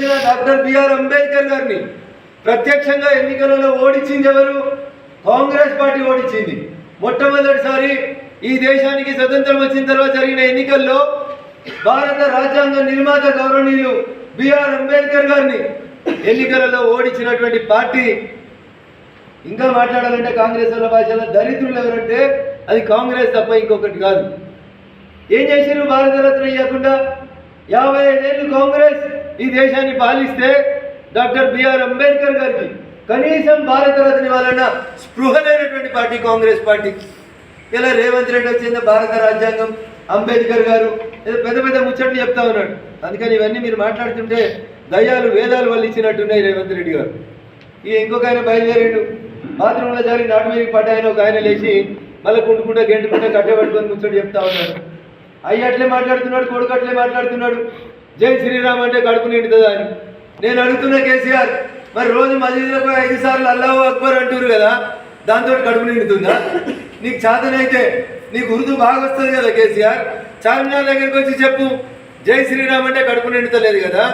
వచ్చిన doctor BR Ambedkar గారిని ప్రత్యక్షంగా ఎన్నికలలో ఓడించింది ఎవరు? కాంగ్రెస్ పార్టీ ఓడించింది. మొట్టమొదటిసారి ఈ దేశానికి స్వతంత్రం వచ్చిన తర్వాత జరిగిన ఎన్నికల్లో భారత రాజ్యాంగ నిర్మాత గౌరవనీయులు బిఆర్ అంబేద్కర్ గారిని ఎన్నికలలో ఓడించినటువంటి పార్టీ. ఇంకా మాట్లాడాలంటే కాంగ్రెస్ వాళ్ళ భాషలో దరిద్రులు ఎవరంటే అది కాంగ్రెస్ తప్ప ఇంకొకటి కాదు. ఏం చేశారు? భారతరత్న ఇవ్వకుండా 55 ఏళ్ళు కాంగ్రెస్ ఈ దేశాన్ని పాలిస్తే డాక్టర్ బిఆర్ అంబేద్కర్ గారికి కనీసం భారతరత్న ఇవ్వాలన్న స్పృహ లేనటువంటి పార్టీ కాంగ్రెస్ పార్టీ. ఇలా రేవంత్ రెడ్డి వచ్చింది భారత రాజ్యాంగం, అంబేద్కర్ గారు ఏదో పెద్ద పెద్ద ముచ్చట్లు చెప్తా ఉన్నాడు. అందుకని ఇవన్నీ మీరు మాట్లాడుతుంటే దయ్యాలు వేదాలు వాళ్ళు ఇచ్చినట్టున్నాయి రేవంత్ రెడ్డి గారు. ఇంకొక ఆయన బయలుదేరాడు, బాత్రూంలో జారి నాటు మీద పడ్డాయని ఒక ఆయన లేచి మళ్ళీ కుంటుకుంటా గెంటుకుంటా కట్టబెట్టుకొని ముచ్చట్లు చెప్తా ఉన్నాడు. అయ్యి అట్లే మాట్లాడుతున్నాడు, కొడుకు అట్లే మాట్లాడుతున్నాడు. జై శ్రీరామ్ అంటే కడుపు నిండుతుందా అని నేను అడుగుతున్నా కేసీఆర్. మరి రోజు మసీదులకు 5 సార్లు అల్లాహు అక్బర్ అంటారు కదా, దాంతో కడుపు నిండుతుందా? నీకు చేతనైతే నీకు ఉర్దూ బాగా వస్తుంది కదా కేసీఆర్, చార్మినార్ దగ్గరికి వచ్చి చెప్పు జై శ్రీరామ్ అంటే కడుపు నిండుతలేదు కదా.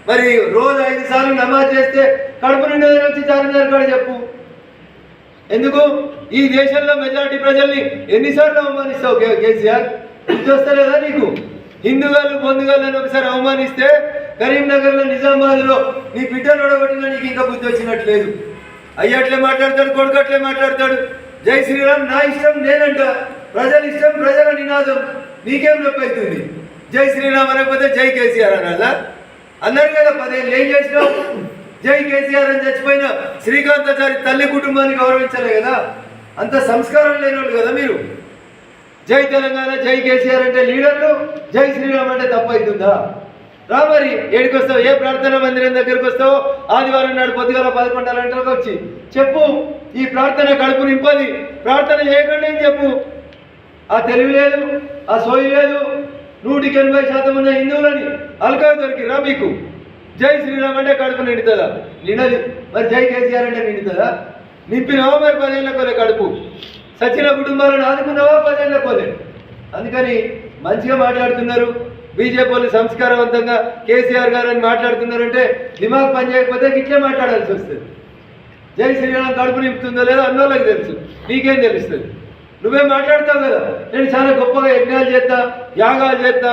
మరి రోజు 5 సార్లు నమాజ్ చేస్తే కడుపు నిండుదని వచ్చి చార్మినార్ కాడ చెప్పు. ఎందుకు ఈ దేశంలో మెజారిటీ ప్రజల్ని ఎన్నిసార్లు అవమానిస్తావు కేసీఆర్? బుద్ధి వస్తలేదా నీకు? హిందుగాళ్ళు బొందుగాళ్ళని ఒకసారి అవమానిస్తే కరీంనగర్లో నిజామాబాద్లో నీ బిడ్డను ఒడగొట్టినా నీకు ఇంకా బుద్ధి వచ్చినట్లేదు. అయ్యట్లే మాట్లాడతాడు, కొడుకు అట్లే మాట్లాడతాడు. జై శ్రీరామ్ నా ఇష్టం నేనంట, ప్రజల ఇష్టం ప్రజల నినాదం. నీకేం నొప్పి అవుతుంది? జై శ్రీరామ్ అనకపోతే జై కేసీఆర్ అనాలా? అన్నారు కదా 10 ఏళ్ళు ఏం చేసినావు? జై కేసీఆర్ అని చచ్చిపోయిన శ్రీకాంతాచారి తల్లి కుటుంబాన్ని గౌరవించలే కదా. అంత సంస్కారం లేనివాళ్ళు కదా మీరు. జై తెలంగాణ జై కేసీఆర్ అంటే లీడర్లు, జై శ్రీరామ్ అంటే తప్పవుతుందా? రా మరి ఏడికి వస్తావు? ఏ ప్రార్థనా మందిరం దగ్గరికి వస్తావో ఆదివారం నాడు పొద్దుగాల 11 గంటలకు వచ్చి చెప్పు. ఈ ప్రార్థన కడుపు నింపది, ప్రార్థన చేయకండి అని చెప్పు. ఆ తెలివి లేదు, ఆ సోయి లేదు. 180% ఉన్న హిందువులని అల్కా దొరికిరా మీకు. జై శ్రీరామ్ అంటే కడుపు నిండుతుందా? నిండది. మరి జై కేసీఆర్ అంటే నిండుతుందా? నింపినావా మరి 10 ఏళ్ళ కోలే కడుపు? సచిన కుటుంబాలను ఆదుకున్నావా 10 ఏళ్ళ కోలే? అందుకని మంచిగా మాట్లాడుతున్నారు. బీజేపీ వాళ్ళు సంస్కారవంతంగా కేసీఆర్ గారు అని మాట్లాడుతున్నారంటే దిమాగ్ పని చేయకపోతే ఇట్లే మాట్లాడాల్సి వస్తుంది. జై శ్రీరామ్ కడుపు నింపుతుందో లేదో అన్నోళ్ళకి తెలుసు, నీకేం తెలుస్తుంది? నువ్వే మాట్లాడతావు కదా నేను చాలా గొప్పగా యజ్ఞాలు చేస్తా, యాగాలు చేస్తా,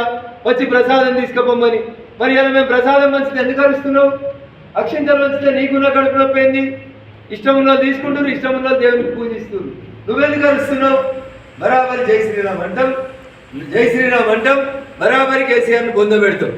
వచ్చి ప్రసాదం తీసుకుపోమని. మరి ఇలా మేము ప్రసాదం మంచిది ఎందుకు అరుస్తున్నావు? అక్షింతలు మంచితే నీకున్న కడుపు నొప్పి ఏంది? ఇష్టం ఉన్న వాళ్ళు తీసుకుంటారు, ఇష్టం ఉన్న వాళ్ళు దేవునికి పూజిస్తారు. నువ్వెందుకు అరుస్తున్నావు? బరాబరి జై శ్రీరామ్ అంటాం, జై శ్రీరామ్ అంటాం, బరాబరి కేసీఆర్ని బొంద పెడతాం.